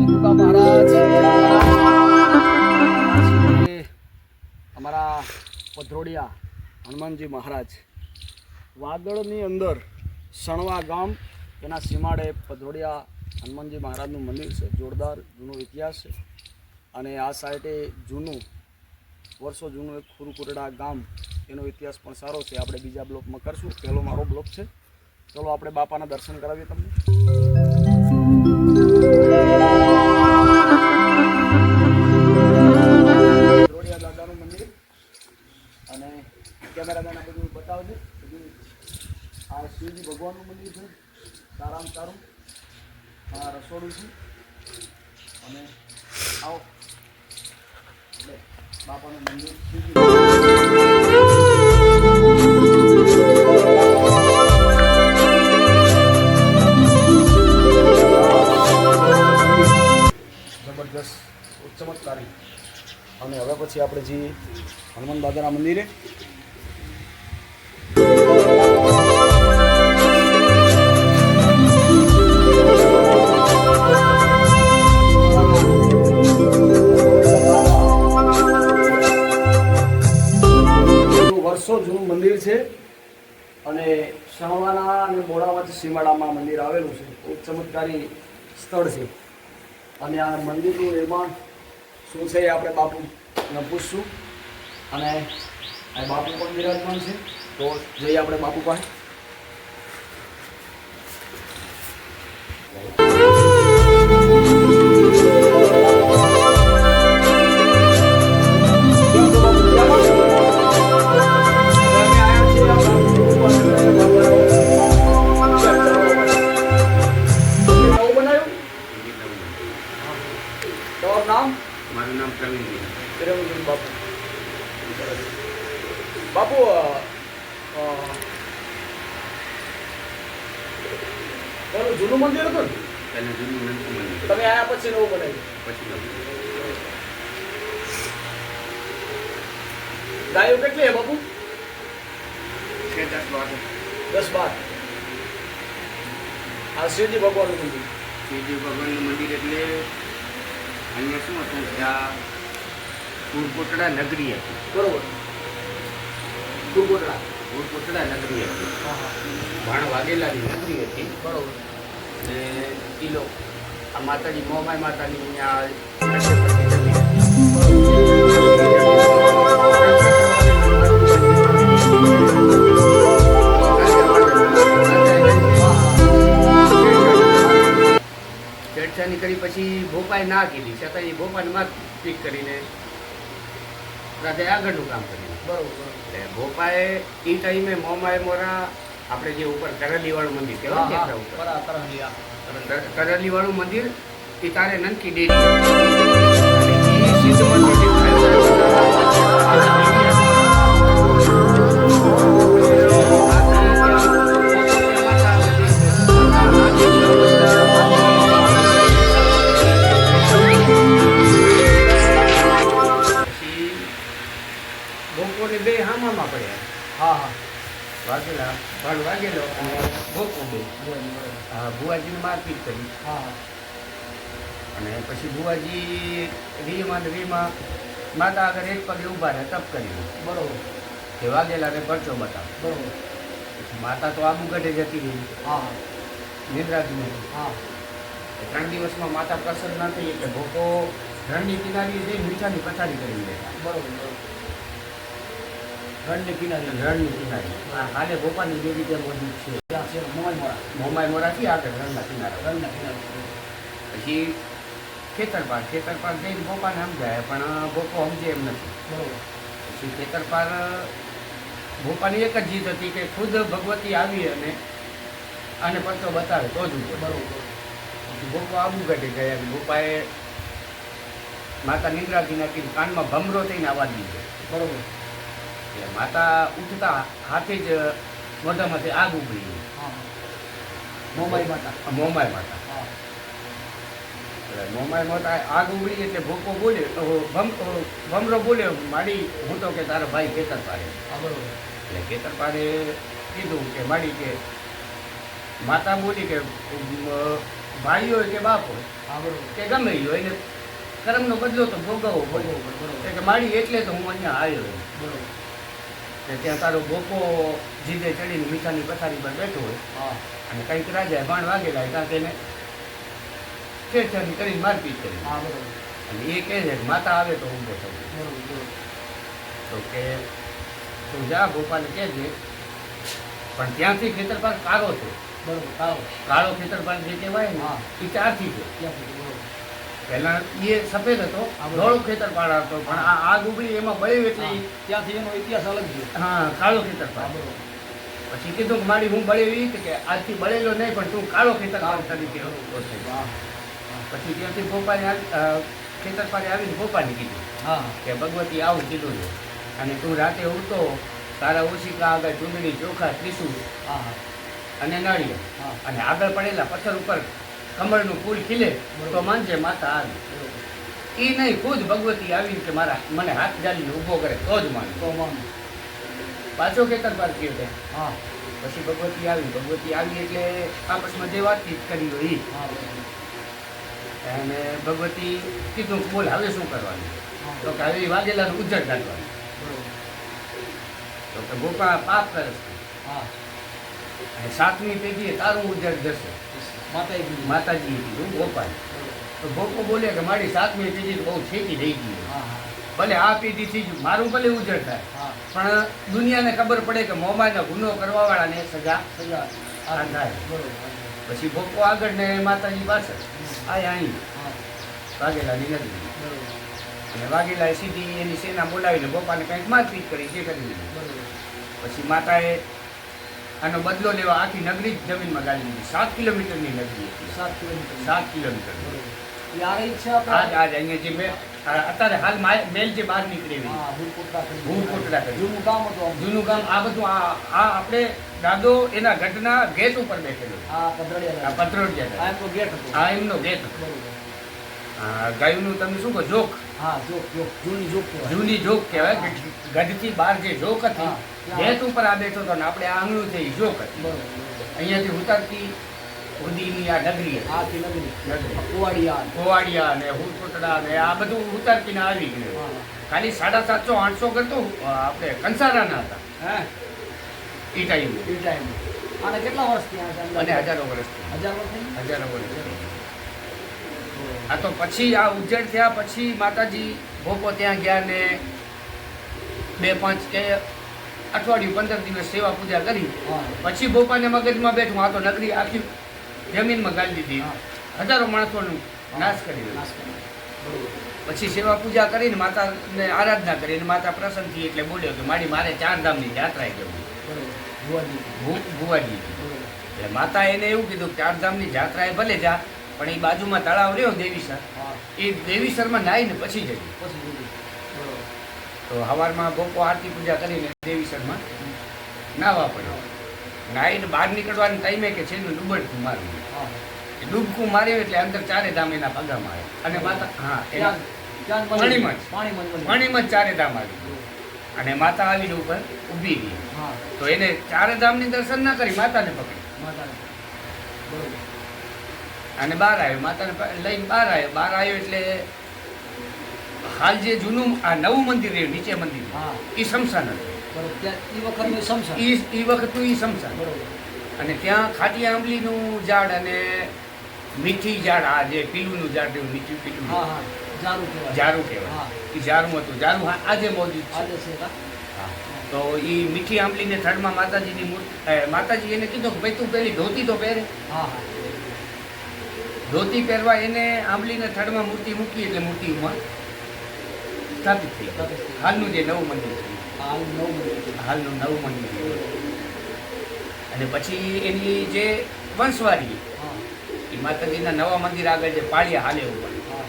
ગુગા મહારાજ અમારા પધરોડિયા હનુમાનજી મહારાજ વાદળની અંદર સણવા ગામ તેના સીમાડે પધરોડિયા હનુમાનજી મહારાજનું મંદિર છે. જોરદાર જૂનો ઇતિહાસ છે અને આ સાઈડે જૂનું વર્ષો જૂનું એક ખુરકુરડા ગામ એનો ઇતિહાસ પણ સારો છે. આપણે બીજા બ્લોકમાં કરશું. પહેલો મારો બ્લોક છે. ચલો આપણે બાપાના દર્શન કરાવીએ તમને. પધરોડિયા દાદાનું મંદિર અને કેમેરામેન આ બધું બતાવજો. આ શિવજી ભગવાનનું મંદિર છે. સારામાં સારું આ રસોડું છે અને આવો એટલે બાપાનું મંદિર શિવજી જબરદસ્ત ચમત્કારી. અને હવે પછી આપણે જઈએ હનુમાન દાદાના મંદિરે. વર્ષો જૂનું મંદિર છે અને સણવાના અને બોડાવત સીમાડામાં મંદિર આવેલું છે. બહુ ચમત્કારી સ્થળ છે અને આ મંદિરનું નિર્માણ શું છે એ આપણે બાપુને પૂછશું. અને આ બાપુ પણ બિરાજમાન છે, તો જઈએ આપણે બાપુ પાસે. મારું નામ પ્રવીણ બાપુ. બાપુ પેલું જૂનું મંદિર હતું ને, પહેલા જૂનું નંદુ મંદિર, તમે આયા પછી નવું બનાવ્યું. પછી ગાયો કેટલી હે બાપુ? 10-12. 10-12. આ શિવજી ભગવાનનું મંદિર. શિવજી ભગવાનનું મંદિર એટલે અહીંયા શું હતું, ત્યાં કુરકોટડા નગરી હતી. બરોબર. કુરકોટડા નગરી હતી. હા હા ભાણ વાઘેલાની નગરી હતી. બરોબર. ને કિલો આ માતાજી મોમાઈ માતાની છેડછાની કરી પછી ભોપાએ ના કીધી, છતાં એ ભોપાને માત પીક કરીને રાજાએ આગળનું કામ કર્યું. બરોબર. એટલે ભોપાએ એ ટાઈમે મોમાય મોરા આપણે જે ઉપર કરેલી વાળું મંદિર કહેવાય ને, કરેલી વાળું મંદિર એ તારે નનકી ડેરી અને એ સિદ્ધ મંદિર બપોરે બે હામામાં પડ્યા. હા હા વાગેલા ભાડ વાગેલો અને ભોકો બે ભુવાજીને મારપીટ કરી. હા અને પછી ભુવાજી રીમાં ને રીમાં માતા આગળ એક પગે ઊભા રહે તપ કરી. બરોબર. તે વાગેલાને પરચો બતાવ. બરોબર. પછી માતા તો આબુ ગઢે જતી રહી હા નિંદ્રાજી. હા 3 દિવસમાં માતા પ્રસન્ન ના થઈ એટલે ભોકો રણની કિનારી જઈ મીઠાની પથારી કરી દેતા. બરોબર. રણની કિનારે. હાલે ભોપાની દેવી ત્યાં મોજૂદ છે. ત્યાં છે મોમાઈ મોરાથી આગળ રણના કિનારે. રણના કિનારે. પછી ખેતરપાર જઈને ભોપાને સમજાય પણ ભોપો સમજે એમ નથી. બરોબર. પછી ખેતરપાર ભોપાની એક જ જીત હતી કે ખુદ ભગવતી આવી અને પરચો બતાવે તો જ ઉભો. બરોબર. પછી ભોપો આબુ ગઢે ગયા. ભોપાએ માતા નિંદ્રાજી નાખીને કાનમાં ભમરો થઈને આવાજ દીધો. બરોબર. એટલે માતા ઉઠતા હાથે જ મોઢામાંથી આગ ઉગડી. હા મોમાઈ માતા. મોમાઈ માતા. હા એટલે મોમાઈ માતા આગ ઉગડી એટલે ભોકો બોલ્યો, ભમરો બોલ્યો, માડી હું તો કે તારા ભાઈ ખેતરપારે. હા બરોબર. એટલે ખેતરપારે કીધું કે માડી કે માતા બોલી કે ભાઈ હોય કે બાપ હોય હા બરોબર કે ગમે એ હોય એને કર્મનો બદલો તો ભોગવવો પડે. બરોબર કે માડી એટલે તો હું અહીંયા આવ્યો છું. બરોબર ને ત્યાં તારો બોકો જીદે ચડીને મીઠાની પથારી પર બેઠો હોય હા અને કંઈક રાજાએ બાણ વાગેલા હોય ત્યાં તેને છેડછાડી કરીને મારપીટ કરી. હા બરોબર અને એ કહે છે કે માતા આવે તો ઊભો થવું. બરોબર બરોબર તો કે તું જા ગોપાલને કહેજે પણ ત્યાંથી ખેતરપાલ કાળો છે. બરોબર કાળો કાળો ખેતરપાલ જે કહેવાય ને હા. એ ચારથી છે. ક્યાં સુધી બરોબર પહેલા એ સફેદ હતો હા, બરોબર. ધોળો ખેતરપાળ હતો પણ આ આગ ઉભી એમાં બળ્યું એટલે ઈ ત્યાંથી એનો ઇતિહાસ અલગ છે હા કાળો હા ખેતરપાળ. બરોબર પછી કીધું કે મારી હું બળેવી કે આજથી બળેલો નહીં પણ તું કાળો ખેતરપાળ તરીકે ઓળખાય. વાહ પછી ત્યાંથી ભોપાલે ખેતરપાળે આવીને ભોપાલને કીધું હા કે ભગવતી આવું કીધું છે અને તું રાતે ઉઠતો તારા ઓશિકા આગળ ચૂંદડી ચોખા ત્રિશુળ હા હા અને નાળિયેર હા અને આગળ પડેલા પથ્થર ઉપર કમળનું ફૂલ ખીલે તો માનજે માતા આવી. બરોબર એ નહીં ખુદ ભગવતી આવીને કે મારા મને હાથ જાલીને ઊભો કરે તો જ માને. તો માનું પાછો ખેતરપાળ કહે છે હા પછી ભગવતી આવી એટલે આપસમાં જે વાતચીત કરી હોય એ હા બરોબર અને ભગવતી કીધું કે બોલ હવે શું કરવાનું. હા તો કે હવે વાઘેલાનું ઉજ્જડ કાઢવાનું. બરોબર તો કે ગોપા પાપ કરે છે હા અને સાતમી પેઢીએ તારું ઉજ્જડ જશે. માતાએ કીધું માતાજીએ કીધું ગોપાલ. તો ગોપો બોલે કે મારી સાતમી પેઢી તો બહુ છેકી થઈ ગઈ. હા હા ભલે આ પેઢીથી જ મારું ભલે ઉજ્જડ થાય હા પણ દુનિયાને ખબર પડે કે મોમાનો ગુનો કરવાવાળાને સજા સજા આ થાય. બરોબર પછી ગોપો આગળ ને માતાજી પાછળ આયા અહીં હા વાઘેલાની નગરી. બરોબર અને વાઘેલાએ સીધી એની સેના બોલાવીને ગોપાને કંઈક મારપીટ કરી જે કરી દીધી. બરોબર પછી માતાએ આનો બદલો લેવા આખી નગરી જ જમીનમાં ગાળી દીધી. 7 કિલોમીટરની નગરી હતી. 7 કિલોમીટર 7 કિલોમીટર. બરોબર એ આ રહી છે આજ આપણે આજ અહીંયા જે અત્યારે હાલ મેલ જે બહાર નીકળી રહી હા ભૂલકોટડા કરી ભૂલકોટડા કરી. જૂનું ગામ હતું આમ. જૂનું ગામ આ બધું આ આપણે દાદો એના ગઢના ગેટ ઉપર બેઠેલો છે. આ આ પધરાડિયા પત્રોડિયા આ એમનો ગેટ હતો આ એમનો ગેટ હતો. બરોબર ગાયનું તમે શું કહો જોક હા જોક જોક જૂની જોક કહેવાય જૂની જોક કહેવાય કે ગઢથી બહાર જે જોક હતી હા. ગેટ ઉપર આ બેઠો હતો ને આપણે આ આંગણું છે એ જોક હતી. બરોબર બરોબર અહીંયાથી ઉતરતી સુધીની આ નગરી હતી. આથી નગરી નગરી. કુવાડિયા ગોવાડિયા ને હુરકોટડા ને આ બધું ઉતરતીને આવી ગયું. હા ખાલી 750 800 કરતો આપણે કંસારાના હતા હે એ ટાઈમે એ ટાઈમ આને કેટલા વર્ષ થયા છે અને હજારો વર્ષથી 1000 વર્ષ થઈ હજારો વર્ષથી. આ તો પછી આ ઉજ્જડ થયા પછી માતાજી ભોપો ત્યાં ગયા ને 2-5 કે અઠવાડિયું 15 દિવસ સેવા પૂજા કરી. હા પછી ભોપાને મગજમાં બેઠું આ તો નગરી આખી જમીનમાં ગાળી દીધી. હા. હજારો માણસોનું નાશ કરી દીધો. નાશ કર્યો. બરોબર પછી સેવા પૂજા કરીને માતાને આરાધના કરી અને માતા પ્રસન્ન થઈ એટલે બોલ્યો કે મારે 4 ધામની યાત્રાએ જવું. બરોબર ભુવાજી ભુવાજી બરોબર એટલે માતા એને એવું કીધું કે 4 ધામની યાત્રાએ ભલે જા પણ એ બાજુમાં તળાવ રહ્યો દેવીસર હા એ દેવીસરમાં નાહીને પછી જજો. પછી બીજું બરોબર તો સવારમાં ગોપો આરતી પૂજા કરીને દેવીસરમાં નાહવા પડ્યો. નાહીને બહાર નીકળવાની ટાઈમે કે છેલ્લું ડૂબડકું મારવું. હા એ ડૂબકું માર્યું એટલે અંદર 4 ધામ એના પગામાં આવ્યા અને માતા હા એના ત્યાં પાણીમાં જ. પાણીમાં જ પાણીમાં જ 4 ધામ આવી અને માતા આવીને ઉપર ઊભી રહી. હા તો એને 4 ધામની દર્શન ના કરી માતાને પકડી માતાને બરોબર અને બહાર આવ્યો. માતાને લઈને બહાર આવ્યો એટલે હાલ જે જૂનું આ નવું મંદિર રહ્યું નીચે મંદિર હા એ શમશાન હતું. બરોબર ત્યાં એ વખતનું સમસા એ વખતનું એ શમશાન. બરોબર અને ત્યાં ખાટી આંબલીનું ઝાડ અને મીઠી ઝાડ આ જે પીલુંનું ઝાડ રહ્યું મીઠું પીલું હા હા જારું કહેવાય ઝારું કહેવાય. હા એ ઝારું હતું. ઝારું આજે મોજૂદ છે. આજે છે કા હા. તો એ મીઠી આંબલીને થડમાં માતાજીની મૂર્તિ માતાજી એને કીધું કે ભાઈ તું પેલી ધોતી તો પહેરે. હા હા ધોતી પહેરવા એને આંબલીને થડમાં મૂર્તિ મૂકી એટલે મૂર્તિમાં સ્થાપિત થઈ ગઈ. હાલનું જે નવું મંદિર છે હાલ નવું મંદિર છે. હાલનું નવું મંદિર છે. અને પછી એની જે વંશવાળી હા એ માતાજીના નવા મંદિર આગળ જે પાળિયા હાલે ઉપર હા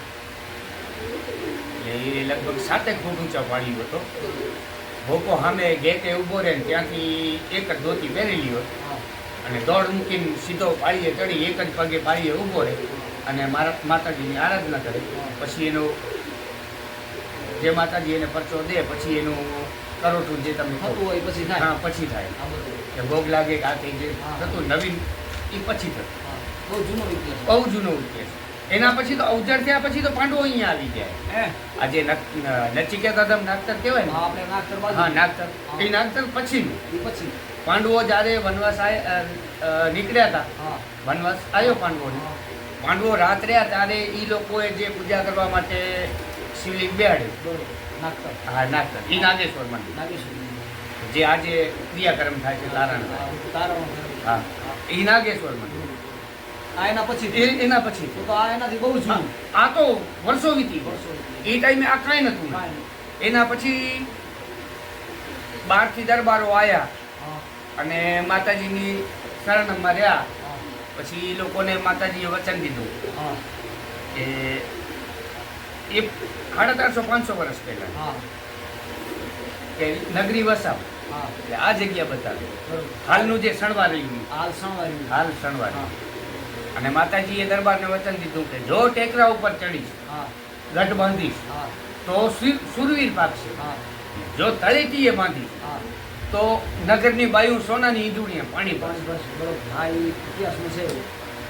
એટલે એ લગભગ 7 ફૂટ ઊંચા પાળ્યું હતો. ભોકો સામે ગેટે ઊભો રહે ને ત્યાંથી એક જ ધોતી પહેરેલી હોય હા અને દોડ મૂકીને સીધો પાળીએ ચડી એક જ પગે પાળીએ ઊભો રહે અને માતાજીની આરાધના કરે. પછી એનું જે માતાજી એને પરચો દે પછી એનું કરોટું જે તમે કહો થતું હોય પછી થાય હા પછી થાય હા બરોબર કે ભોગ લાગે કે આ કંઈ જે હા. થતું નવીન એ પછી થતું. હા બહુ જૂનો ઇતિહાસ. બહુ જૂનો ઇતિહાસ. એના પછી તો અવજર થયા પછી તો પાંડવો અહીંયા આવી ગયા. હે? આજે નચિકેતા ધામ નાગતર કહેવાય ને, હા, આપણે નાગતર બાજુ. હા નાગતર, હા. એ નાગતર પછીનું. એ પછી. પાંડવો જ્યારે વનવાસ નીકળ્યા હતા, હા. વનવાસ આવ્યો પાંડવોને, હા. પાંડવો રાત રહ્યા ત્યારે એ લોકોએ જે પૂજા કરવા માટે શિવલિંગ બેહાડ્યું. બરોબર. નાગતર. હા નાગતર, એ નાગેશ્વર મંદિર, નાગેશ્વર. જે આજે ક્રિયાકર્મ થાય છે લારણ. તારણ. હા, એ નાગેશ્વર મંદિર. આ એના પછી. એના પછી તો આ એનાથી બહુ જૂનું. આ તો વર્ષો વીતી ગયા. વર્ષો વીતી. એ ટાઈમે આ કાંઈ નહોતું. કાંઈ નહીં. એના પછી બહારથી દરબારો આવ્યા હા. અને માતાજીની શરણમાં રહ્યા. હા. પછી એ લોકોને માતાજીએ વચન દીધું હા. કે એ 350-500 વર્ષ પહેલા હા. કે નગરી વસાવ, હા. એટલે આ જગ્યા બતાવી. બરોબર. હાલનું જે શણવાર રહ્યું, હાલ સણવારી. હાલ શણવાર. હા. અને માતાજીએ દરબારને વચન દીધું કે જો ટેકરા ઉપર ચડીશ, હા. ગઢ બાંધીશ હા. તો સુરવીર પાકશે. હા. જો તળેટીએ બાંધીશ હા. તો નગરની બાયું સોનાની ઈંધુણીએ પાણી પાણી ભરશે. ભરશે. બરોબર. હા, એ ઇતિહાસમાં છે એવું.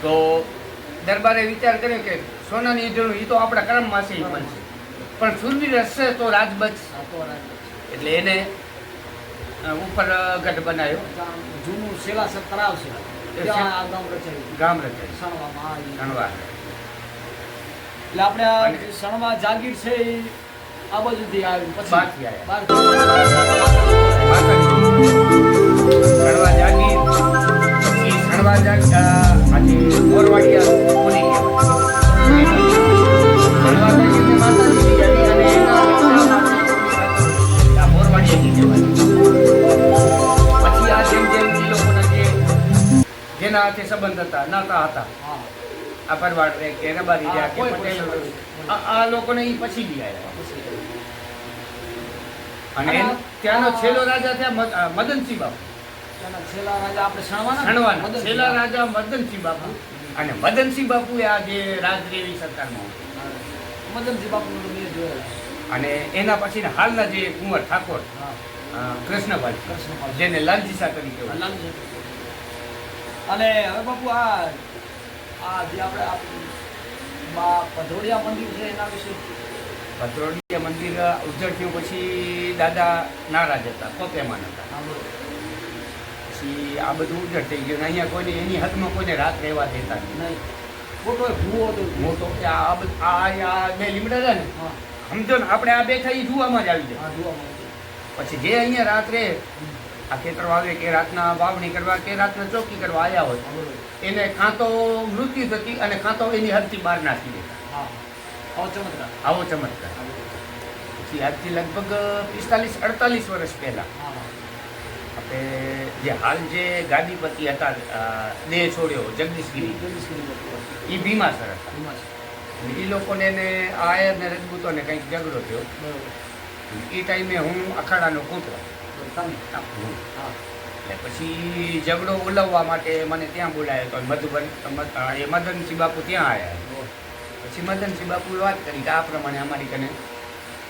તો દરબારે વિચાર કર્યો કે સોનાની ઈંધુણી એ તો આપણા કર્મમાં છે, એ બનશે, પણ સુરવીર હશે તો રાજ બચશે. આ તો રાજ્ય છે. એટલે એને ઉપર ગઢ બનાવ્યો, ત્યાં જૂનું સેલાસર તળાવ છે. ત્યાં આ ગામ રચાયું. ગામ રચાયું સણવામાં. હા, એ. શણવાર. એટલે આપણે આ અને- જે સણવા જાગીર છે એ આ બાજુથી આવ્યું. પછી બહારથી આવ્યા. બહારથી. શણવા જાગીર, પછી શણવા આજે મોરવાડિયા કોને કહેવાય? શણવા જાગીરને માતાજીની જાગીર અને એના આ મોરવાડિયાની કહેવાય. પછી આ જેમ જેમ એ લોકોના જેના હાથે સંબંધ હતા નાતા હતા, હા. આ પરવાડ રે કે રબારી રહ્યા કે કોઈ પટેલ કોઈ. આ લોકોને એ પછી બી આવ્યા. પછી. અને અને ત્યાંનો આ- છેલ્લો રાજા થયા મદનસિંહ બાપુ. ત્યાંના છેલ્લા રાજા આપણે સણવાના. સણવાના મદનસિંહ. છેલ્લા રાજા મદનસિંહ બાપુ. અને મદનસિંહ બાપુએ આ જે રાજદેવી સરકારમાં હતું. હા. મદનસિંહ બાપુનું તો મેં જોયેલા. અને એના પછી હાલના જે કુંવર ઠાકોર હા. કૃષ્ણપાલ, કૃષ્ણપાલ. જેને લાલજીસા તરીકે ઓળખાય. લાલજી. અને હવે બાપુ આ જે આપણે પધોડિયા મંદિર છે એના વિશે. ભદ્રોડિયા મંદિર ઉજ્જડ થયું પછી દાદા નારાજ હતા, પોતેમાન હતા. હા, બરોબર. પછી આ બધું ઉજ્જડ થઈ ગયું. અને અહીંયા કોઈને એની હદમાં કોઈને રાત રહેવા દેતા નહીં. નહીં. ખોટો એ ભૂવો હતો. મોટો આ બે લીમડા છે ને, હા. સમજો ને, આપણે આ બે થઈ જુવામાં જ આવી જાય. હા, જોવા મળે છે. પછી જે અહીંયા રાત્રે આ ખેતર વાવે કે રાતના વાવણી કરવા કે રાતના ચોકી કરવા આવ્યા હોય, હા, બરોબર. એને કાં તો મૃત્યુ થતી અને કાં તો એની હદથી બહાર નાખી દેતા. હા. આવો ચમત્કાર. આવો ચમત્કાર. હા, બરોબર. પછી આજથી લગભગ 45-48 વર્ષ પહેલા હા, હા. આપણે જે હાલ જે ગાદીપતિ હતા, દેહ છોડ્યો જગદીશગીરી, જગદીશગીરી બાપુ. એ ભીમાસર હતા. હિમાચલ. એ લોકોને ને આયર ને રજપૂતોને કંઈક ઝઘડો થયો. બરોબર. એ ટાઈમે હું અખાડાનો કોટો. તમે. હા. હા. એટલે પછી ઝઘડો ઉલવવા માટે મને ત્યાં બોલાયો તો મધુબન એ મદનસિંહ બાપુ ત્યાં આવ્યા. બરોબર. પછી મદનસિંહ બાપુએ વાત કરી કે આ પ્રમાણે અમારી કને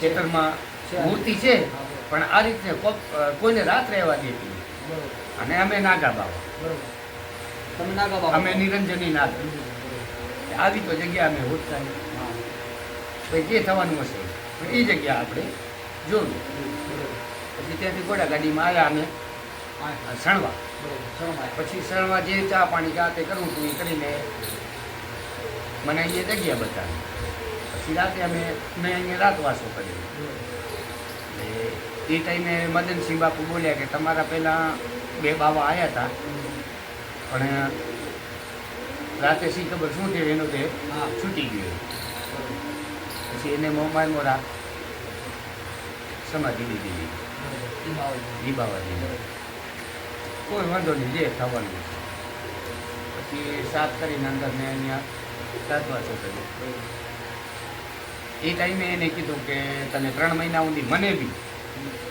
ખેતરમાં છે. મૂર્તિ છે, હા, બરોબર. પણ આ રીતે કોઈને રાત રહેવા દેતી નથી. બરોબર. અને અમે નાગા બાવા, બરોબર. તમે નાગા બાપુ. અમે નિરંજની નાગા. બરોબર. આવી તો જગ્યા અમે હોતા નહીં. હા. પછી જે થવાનું હશે પણ એ જગ્યા આપણે જોયું. બરોબર. પછી ત્યાંથી ઘોડા ગાડીમાં આવ્યા અમે હા. સણવા. બરોબર. શરમાય. પછી સણવા જે ચા પાણી જાતે કરવું હતું એ કરીને મને અહીંયા જગ્યા બતાવી. પછી રાતે મેં અહીંયા રાતવાસો કર્યો. બરોબર. એટલે એ ટાઈમે મદનસિંહ બાપુ બોલ્યા કે તમારા પહેલાં 2 બાવા આવ્યા હતા, પણ રાતે શી ખબર શું થયું એનું તે હા. છૂટી ગયું. બરોબર. પછી એને મોમાય મોરા સમાધિ દીધી, બરોબર. ઈ બાવળી. દીબાવા દીધી. કોઈ વાંધો નહીં, જે થવાનું છે. પછી સાફ કરીને અંદર મેં અહીંયા રાતવાસો કર્યો. બરોબર. એ ટાઈમે એને કીધું કે તને 3 મહિના સુધી મને બી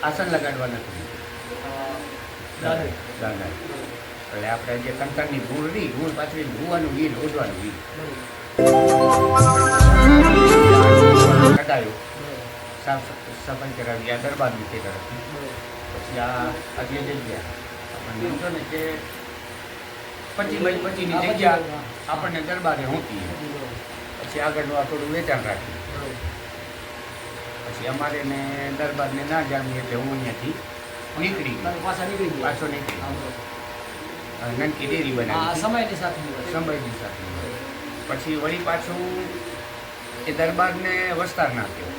આસન લગાડવા નથી. દાદા. દાદા. એટલે આપણે જે કંકરની ભૂળ રહી, ભૂળ પાછળ ધોવાનું વીર, ઓઢવાનું વીર બરોબર. કઢાયું, બરોબર. સાફ સફાઈ કરાવી આ દરબારની તે તરફથી. બરોબર. પછી આ જે જગ્યા આપણને સમજો ને કે 25 બાય 25 ની જગ્યા આપણને દરબારે હોતી. પછી આગળનું આ થોડું વેચાણ રાખ્યું. પછી અમારે ને દરબારને ના જામી એટલે હું અહીંયાથી નીકળી ગયો. પાછો નીકળી ગયો. નનકી ડેરી બનાવી સમયની સાથે સમયની સાથે. પછી વળી પાછું એ દરબારને વસ્તાર નાખ્યો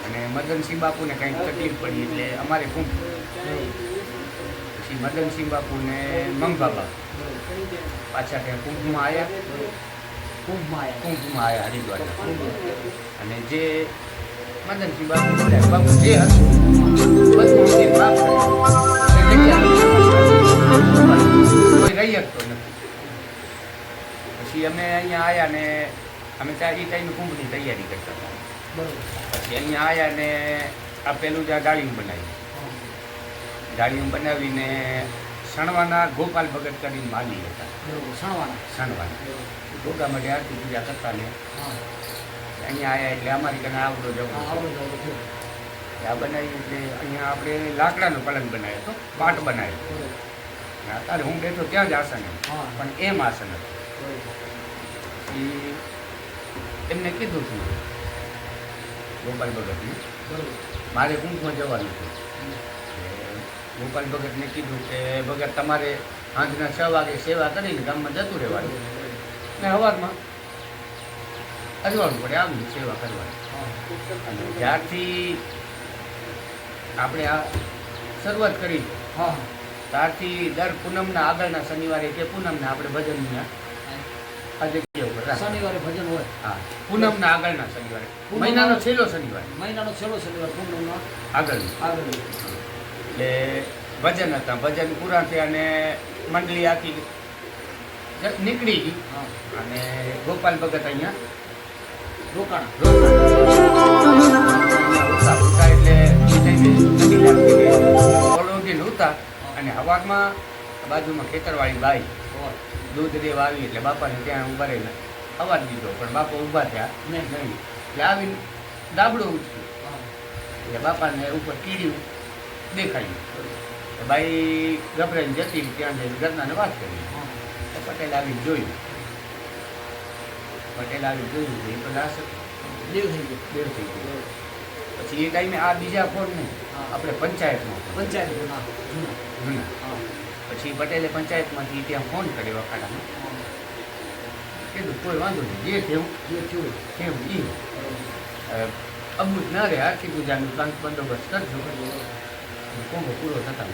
અને મદનસિંહ બાપુને કંઈક તકલીફ પડી એટલે અમારે કુંભ. પછી મદનસિંહ બાપુને મંગબાબા પાછા ત્યાં કુંભમાં આવ્યા હરિદ્વારના. અને જે મદનસિંહ બાપુ બોલ્યા બાપુ જે હતું બધું મંદિર માફ કર્યું. કોઈ રહી શકતો નથી. પછી અમે અહીંયા આવ્યા ને અમે ત્યાં એ ટાઈમે કુંભની તૈયારી કરતા હતા. પછી અહીંયા આવ્યા ને આ પેલું જ્યાં ડાળીયું બનાવ્યું. ડાળીયું બનાવીને સણવાના ગોપાલ ભગત કરીને માલી હતા. સણવાના ગોગા માટે આરતી પૂજા કરતા ને અહીંયા આવ્યા એટલે અમારી કને આવડો જવો આ બનાવી એટલે અહીંયા આપણે લાકડાનો પલંગ બનાવ્યો હતો, પાટ બનાવ્યો. અત્યારે હું બેઠો ત્યાં જ આસન પણ એમ આસન હતું. એમને કીધું હતું ગોપાલ ભગતને મારે કુંભમાં જવાનું છે. ગોપાલ ભગતને કીધું કે ભગત તમારે સાંજના 6 વાગે સેવા કરીને ગામમાં જતું રહેવાનું ને સવારમાં અજવાળું પડે આવી સેવા કરવાની. અને જ્યારથી આપણે આ શરૂઆત કરી ત્યારથી દર પૂનમના આગળના શનિવારે કે પૂનમના આપણે ભજનના આ જગ્યા ઉપર શનિવારે ભજન હોય. હા, પૂનમના આગળના શનિવારે, મહિનાનો છેલ્લો શનિવાર પૂનમનો આગળ એટલે ભજન હતા. ભજન પૂરા થયા અને મંડળી આખી નીકળી ગઈ અને ગોપાલ ભગત અહીંયા રોકાણા એટલે ઉતા. અને હવારમાં બાજુમાં ખેતરવાળી બાઈ દૂધ દેવા આવી એટલે બાપાને ત્યાં ઉભા રહીને અવાજ દીધો પણ બાપા ઊભા થયા નહીં. એટલે આવીને દાબડો ઉઠ્યું એટલે બાપાને ઉપર કીડ્યું દેખાયું. બાઈ ગભરાઈને જતી ત્યાં જઈને ઘરનાને વાત કરી. પટેલ આવીને જોયું એ તો લાશ દેવ થઈ ગયો. પછી એ ટાઈમે આ બીજા ફોન નહીં, આપણે પંચાયતમાં જૂના. પછી પટેલે પંચાયતમાંથી ત્યાં ફોન કર્યો અખાડામાં. કીધું કોઈ વાંધો નહીં, જે થયું એ અમૃત ના રહે આખી પૂજાનું કાંક બંદોબસ્ત કરજો. કુંભ પૂરો થતા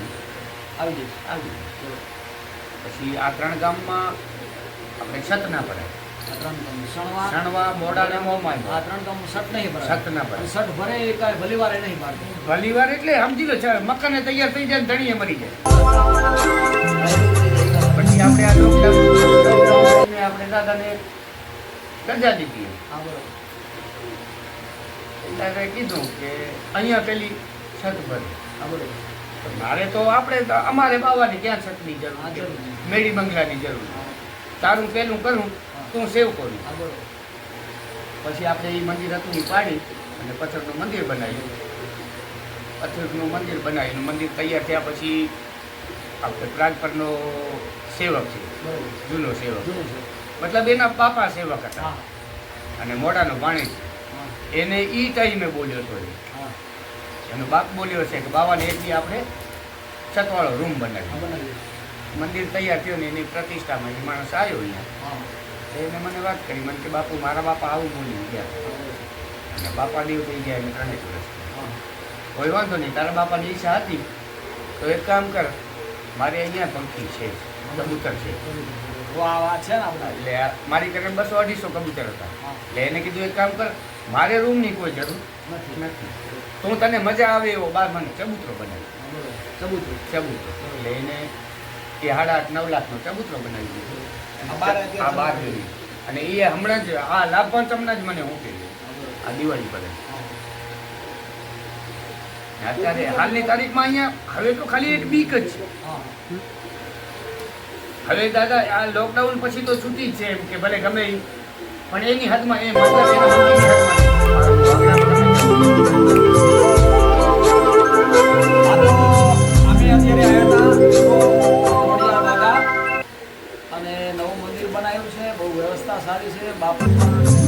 આવી જઈશ. પછી આ 3 ગામમાં આપણે છત ના ભરાય. સણવા મોડા ને મોમાય આ 3 ગામ સટ નહીં ભરાય. છત ના ભરાય. સટ ભરે કાંઈ ભલીવારે નહીં ભરતો. ભલીવાર એટલે સમજી લો મકાને તૈયાર થઈ જાય ધણીએ મરી જાય. પછી આપણે આ લોકડાઉન આપણે દાદાને રજા દીધી. એટલે કીધું કે અહીંયા પેલી છત ભરે. મારે તો અમારે બાવાની ક્યાં છતની જરૂર, મેળી બંગલાની જરૂર. તારું પેલું કરું તું સેવ કરું. પછી આપણે એ મંદિર હતું એ પાડી અને પથ્થરનું મંદિર બનાવ્યું. મંદિર તૈયાર થયા પછી આપણે પ્રાગપરનો સેવક છે, જૂનો સેવક, મતલબ એના બાપા સેવક હતા અને મોડાનો ભાણેજ. એને એ ટાઈમે બોલ્યો હતો. એનો બાપ બોલ્યો છે કે બાવાને એટલી આપણે છતવાળો રૂમ બનાવ્યો. મંદિર તૈયાર થયો ને એની પ્રતિષ્ઠામાં એ માણસ આવ્યો અહીંયા. એને મને વાત કરી, મને કે બાપુ મારા બાપા આવું બોલી ગયા અને બાપા દેવ થઈ ગયા એને 3 વર્ષ. કોઈ વાંધો નહીં, તારા બાપાની ઈચ્છા હતી તો એક કામ કર, મારે અહીંયા પંખી છે, કબૂતર છે. એટલે મારી ઘરે 200-250 કબૂતર હતા. એટલે એને કીધું એક કામ કર, મારે રૂમની કોઈ જરૂર નથી, તો હું તને મજા આવે એવો બાર મને ચબૂતરો બનાવી. ચબૂતરો એટલે એને એ 8.5-9 લાખનો ચબૂતરો બનાવી દીધો. આ 12 અને એ હમણાં જ આ લાભ પંચમના જ મને હું કહી આ દિવાળી પર. અત્યારે હાલની તારીખમાં અહીંયા હવે તો ખાલી એક બીક જ છે. હવે દાદા આ લોકડાઉન પછી તો છૂટી જ છે એમ કે ભલે ગમે પણ એની હદમાં એ મતલબ એના મંદિરની હદમાં. અમે અત્યારે આવ્યા હતા વ્યવસ્થા સારી છે બાપત